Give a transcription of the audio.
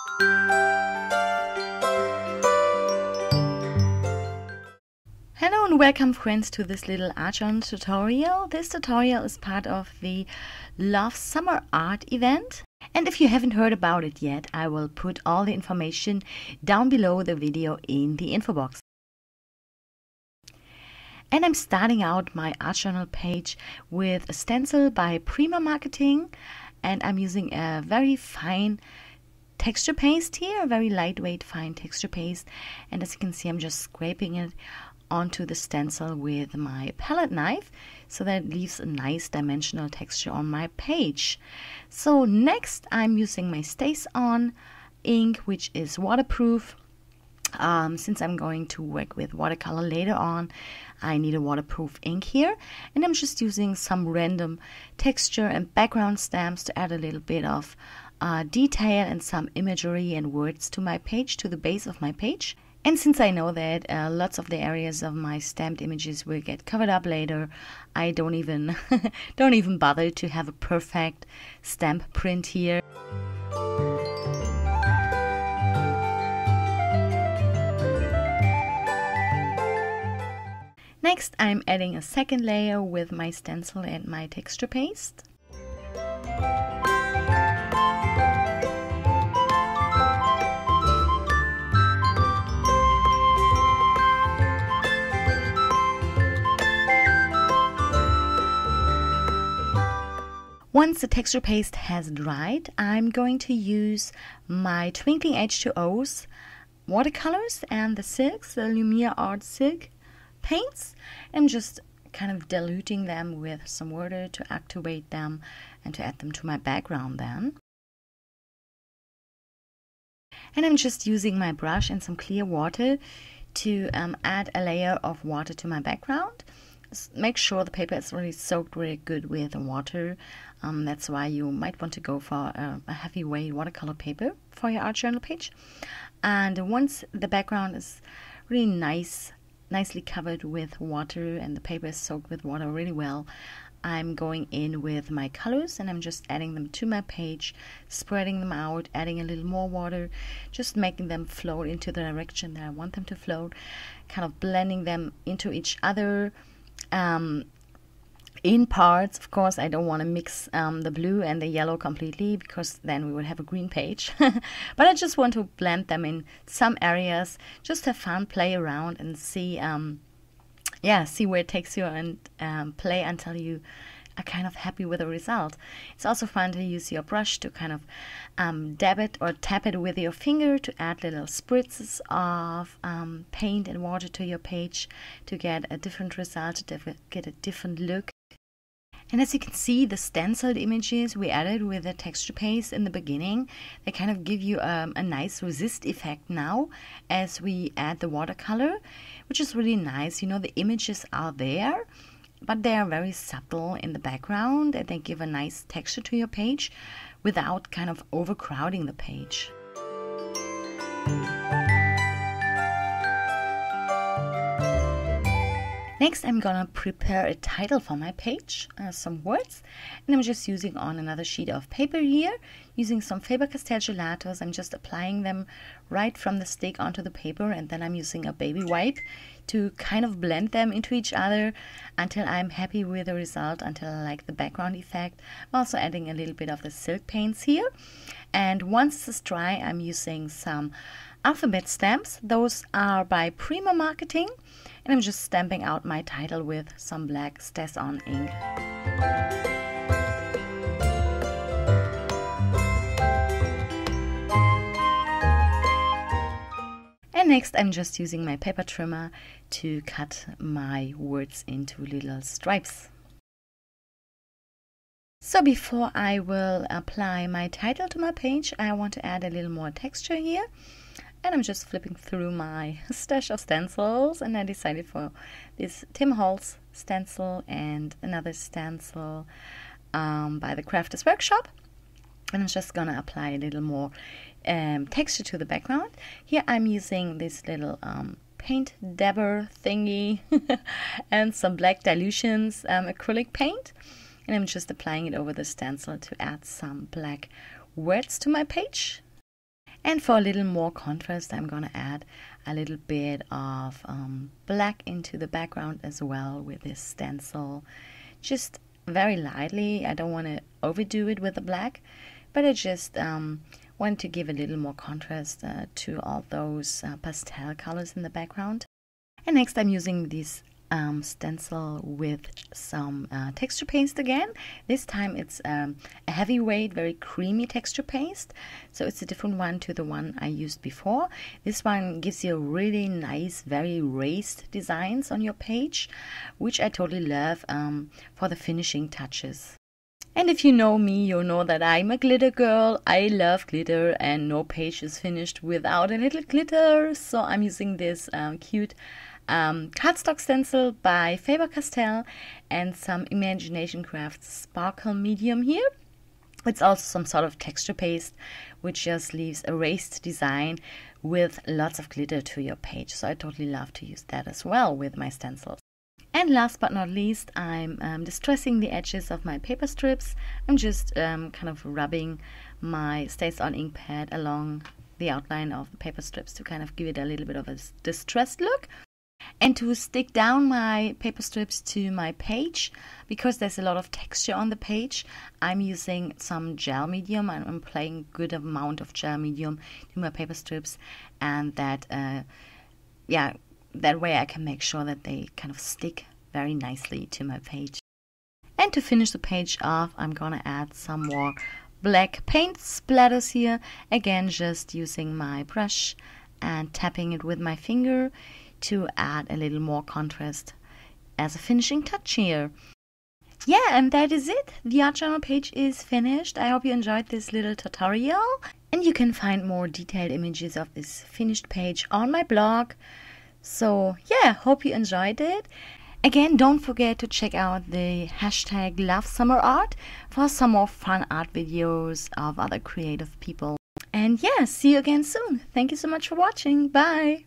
Hello and welcome friends to this little Artjournal tutorial. This tutorial is part of the LoveSummerArt event. And if you haven't heard about it yet, I will put all the information down below the video in the info box. And I'm starting out my Artjournal page with a stencil by Prima Marketing, and I'm using a very fine texture paste here, a very lightweight fine texture paste, and as you can see I'm just scraping it onto the stencil with my palette knife so that it leaves a nice dimensional texture on my page. So next I'm using my Stays On ink, which is waterproof. Since I'm going to work with watercolor later on, I need a waterproof ink here, and I'm just using some random texture and background stamps to add a little bit of detail and some imagery and words to my page, to the base of my page. And since I know that lots of the areas of my stamped images will get covered up later, I don't even bother to have a perfect stamp print here. Next, I'm adding a second layer with my stencil and my texture paste. Once the texture paste has dried, I'm going to use my Twinkling H2O's watercolors and the silks, the LoveSummerArt silk paints. I'm just kind of diluting them with some water to activate them and to add them to my background then. And I'm just using my brush and some clear water to add a layer of water to my background. Make sure the paper is really soaked really good with the water. That's why you might want to go for a heavyweight watercolor paper for your Artjournal page. And once the background is really nicely covered with water and the paper is soaked with water really well, I'm going in with my colors and I'm just adding them to my page, spreading them out, adding a little more water, just making them float into the direction that I want them to float, kind of blending them into each other. In parts, of course, I don't want to mix the blue and the yellow completely, because then we would have a green page. But I just want to blend them in some areas, just have fun, play around and see where it takes you, and play until you are kind of happy with the result. It's also fun to use your brush to kind of dab it or tap it with your finger to add little spritzes of paint and water to your page to get a different result, to get a different look. And as you can see, the stenciled images we added with the texture paste in the beginning, they kind of give you a nice resist effect now as we add the watercolor, which is really nice. You know, the images are there, but they are very subtle in the background and they give a nice texture to your page without kind of overcrowding the page. Next, I'm gonna prepare a title for my page, some words, and I'm just using on another sheet of paper here, using some Faber-Castell gelatos. I'm just applying them right from the stick onto the paper, and then I'm using a baby wipe to kind of blend them into each other until I'm happy with the result, until I like the background effect. I'm also adding a little bit of the silk paints here, and once this is dry, I'm using some alphabet stamps. Those are by Prima Marketing, and I'm just stamping out my title with some black Stays On ink. And next I'm just using my paper trimmer to cut my words into little stripes. So before I will apply my title to my page, I want to add a little more texture here. And I'm just flipping through my stash of stencils, and I decided for this Tim Holtz stencil and another stencil by the Crafters Workshop. And I'm just gonna apply a little more texture to the background. Here I'm using this little paint dabber thingy and some black dilutions acrylic paint, and I'm just applying it over the stencil to add some black words to my page. And for a little more contrast, I'm gonna add a little bit of black into the background as well with this stencil. Just very lightly. I don't want to overdo it with the black, but I just want to give a little more contrast to all those pastel colors in the background. And next I'm using this stencil with some texture paste again. This time it's a heavyweight, very creamy texture paste, so it's a different one to the one I used before. This one gives you really nice, very raised designs on your page, which I totally love for the finishing touches. And if you know me, you know that I'm a glitter girl. I love glitter, and no page is finished without a little glitter. So I'm using this cute cardstock stencil by Faber-Castell and some Imagination Crafts sparkle medium here. It's also some sort of texture paste which just leaves a raised design with lots of glitter to your page. So I totally love to use that as well with my stencils. And last but not least, I'm distressing the edges of my paper strips. I'm just kind of rubbing my Stencil ink pad along the outline of the paper strips to kind of give it a little bit of a distressed look. And to stick down my paper strips to my page, because there's a lot of texture on the page, I'm using some gel medium. I'm applying a good amount of gel medium to my paper strips, and that that way I can make sure that they kind of stick very nicely to my page. And to finish the page off, I'm gonna add some more black paint splatters here. Again, just using my brush and tapping it with my finger to add a little more contrast as a finishing touch here. Yeah, and that is it. The Artjournal page is finished. I hope you enjoyed this little tutorial. And you can find more detailed images of this finished page on my blog. So yeah, hope you enjoyed it. Again, don't forget to check out the hashtag LoveSummerArt for some more fun art videos of other creative people. And yeah, see you again soon. Thank you so much for watching. Bye!